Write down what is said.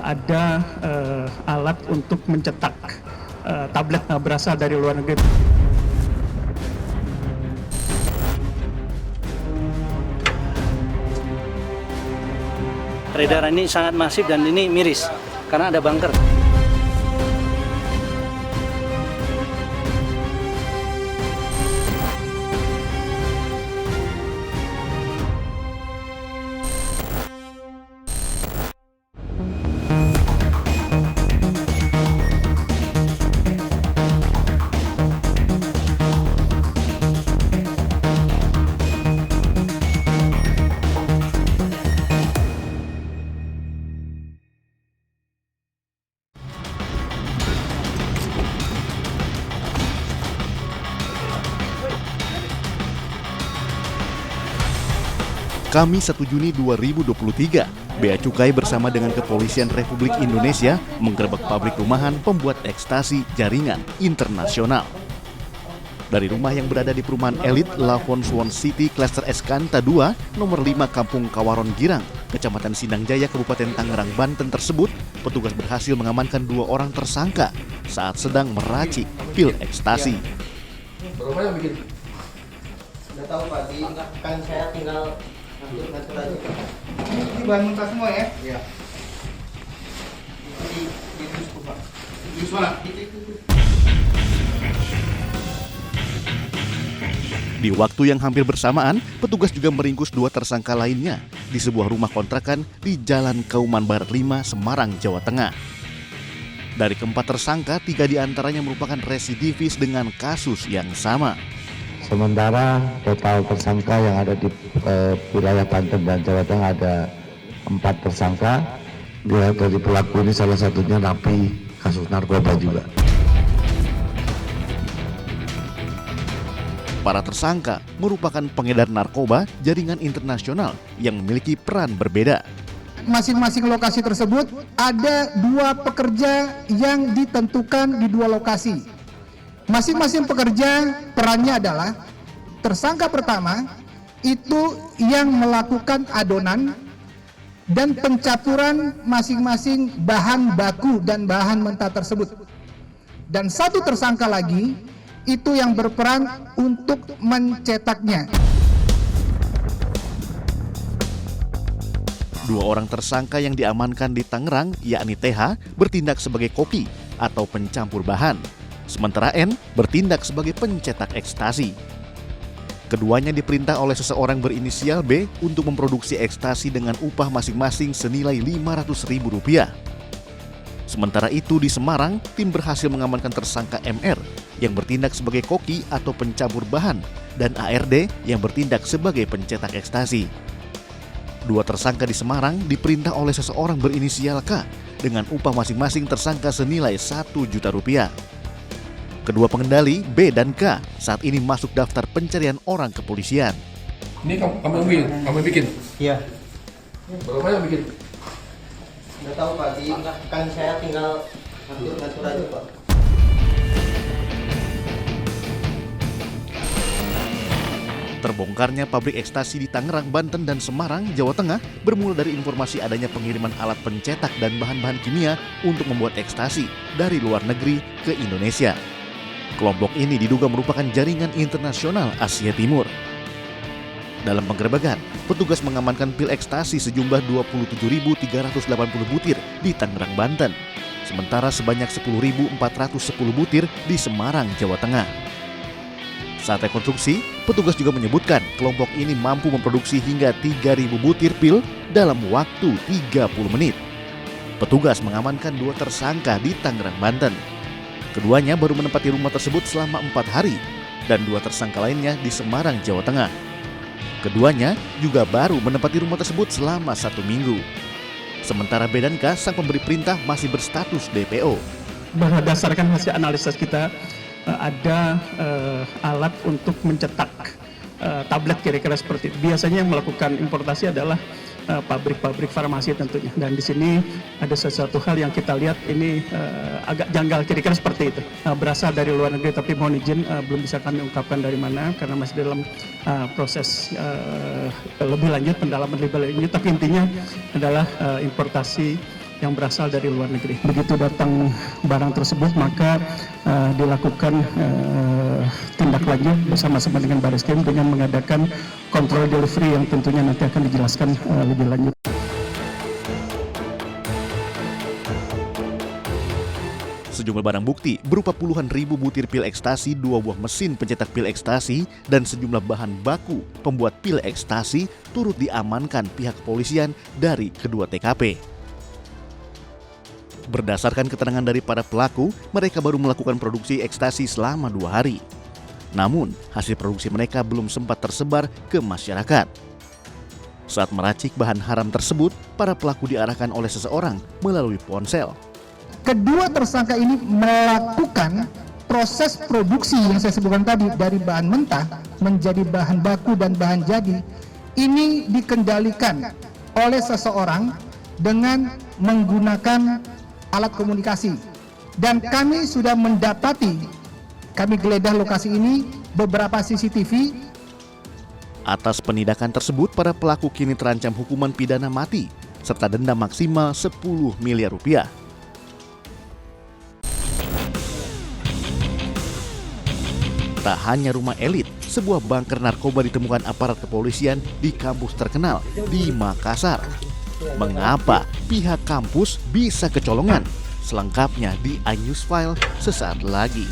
ada alat untuk mencetak tablet berasal dari luar negeri. Peredaran ini sangat masif dan ini miris karena ada bunker. Kamis 1 Juni 2023, Bea Cukai bersama dengan Kepolisian Republik Indonesia menggerebek pabrik rumahan pembuat ekstasi jaringan internasional. Dari rumah yang berada di perumahan elit Lafon Swan City Cluster Eskanta 2, nomor 5 Kampung Kawaron Girang, Kecamatan Sindang Jaya, Kabupaten Tangerang, Banten tersebut, petugas berhasil mengamankan 2 orang tersangka saat sedang meracik pil ekstasi. Berapa yang bikin? Nggak tahu Pak, kan saya tinggal ngatur aja Pak. Ini bahan mentah semua ya? Iya. Di tusuk Pak. Di mana? Di waktu yang hampir bersamaan, petugas juga meringkus 2 tersangka lainnya di sebuah rumah kontrakan di Jalan Kauman Barat 5, Semarang, Jawa Tengah. Dari keempat tersangka, 3 diantaranya merupakan residivis dengan kasus yang sama. Sementara total tersangka yang ada di wilayah Banten dan Jawa Tengah ada 4 tersangka. Ya, dari pelaku ini salah satunya napi kasus narkoba juga. Para tersangka merupakan pengedar narkoba jaringan internasional yang memiliki peran berbeda. Masing-masing lokasi tersebut ada 2 pekerja yang ditentukan di 2 lokasi. Masing-masing pekerja perannya adalah tersangka pertama itu yang melakukan adonan dan pencampuran masing-masing bahan baku dan bahan mentah tersebut. Dan 1 tersangka lagi itu yang berperan untuk mencetaknya. 2 orang tersangka yang diamankan di Tangerang, yakni TH, bertindak sebagai koki atau pencampur bahan, sementara N bertindak sebagai pencetak ekstasi. Keduanya diperintah oleh seseorang berinisial B untuk memproduksi ekstasi dengan upah masing-masing senilai Rp500.000. Sementara itu di Semarang, tim berhasil mengamankan tersangka MR yang bertindak sebagai koki atau pencampur bahan dan ARD yang bertindak sebagai pencetak ekstasi. 2 tersangka di Semarang diperintah oleh seseorang berinisial K dengan upah masing-masing tersangka senilai Rp1 juta. Kedua pengendali B dan K saat ini masuk daftar pencarian orang kepolisian. Ini kamu yang bikin? Iya. Berapa yang bikin? Nggak tahu Pak, kan saya tinggal ngatur aja Pak. Terbongkarnya pabrik ekstasi di Tangerang, Banten, dan Semarang, Jawa Tengah bermula dari informasi adanya pengiriman alat pencetak dan bahan-bahan kimia untuk membuat ekstasi dari luar negeri ke Indonesia. Kelompok ini diduga merupakan jaringan internasional Asia Timur. Dalam penggerebekan, petugas mengamankan pil ekstasi sejumlah 27.380 butir di Tangerang, Banten, sementara sebanyak 10.410 butir di Semarang, Jawa Tengah. Saat rekonstruksi, petugas juga menyebutkan kelompok ini mampu memproduksi hingga 3.000 butir pil dalam waktu 30 menit. Petugas mengamankan 2 tersangka di Tangerang, Banten. Keduanya baru menempati rumah tersebut selama 4 hari dan 2 tersangka lainnya di Semarang, Jawa Tengah. Keduanya juga baru menempati rumah tersebut selama 1 minggu. Sementara B dan K, sang pemberi perintah, masih berstatus DPO. Berdasarkan hasil analisis kita, ada alat untuk mencetak tablet kira-kira seperti itu. Biasanya yang melakukan importasi adalah pabrik-pabrik farmasi tentunya. Dan di sini ada sesuatu hal yang kita lihat ini agak janggal, kira-kira seperti itu. Berasal dari luar negeri, tapi mohon izin belum bisa kami ungkapkan dari mana karena masih dalam proses lebih lanjut, pendalaman lebih lanjut. Tapi intinya adalah importasi yang berasal dari luar negeri. Begitu datang barang tersebut, maka dilakukan tindak lanjut bersama-sama dengan Barreskrim dengan mengadakan kontrol delivery yang tentunya nanti akan dijelaskan lebih lanjut. Sejumlah barang bukti berupa puluhan ribu butir pil ekstasi, 2 buah mesin pencetak pil ekstasi, dan sejumlah bahan baku pembuat pil ekstasi turut diamankan pihak kepolisian dari kedua TKP. Berdasarkan keterangan dari para pelaku, mereka baru melakukan produksi ekstasi selama 2 hari. Namun, hasil produksi mereka belum sempat tersebar ke masyarakat. Saat meracik bahan haram tersebut, para pelaku diarahkan oleh seseorang melalui ponsel. Kedua tersangka ini melakukan proses produksi yang saya sebutkan tadi dari bahan mentah menjadi bahan baku dan bahan jadi. Ini dikendalikan oleh seseorang dengan menggunakan alat komunikasi. Dan kami sudah mendapati, kami geledah lokasi ini, beberapa CCTV. Atas penindakan tersebut, para pelaku kini terancam hukuman pidana mati serta denda maksimal 10 miliar rupiah. Tak hanya rumah elit, sebuah bunker narkoba ditemukan aparat kepolisian di kampus terkenal di Makassar. Mengapa pihak kampus bisa kecolongan? Selengkapnya di iNewsFile sesaat lagi.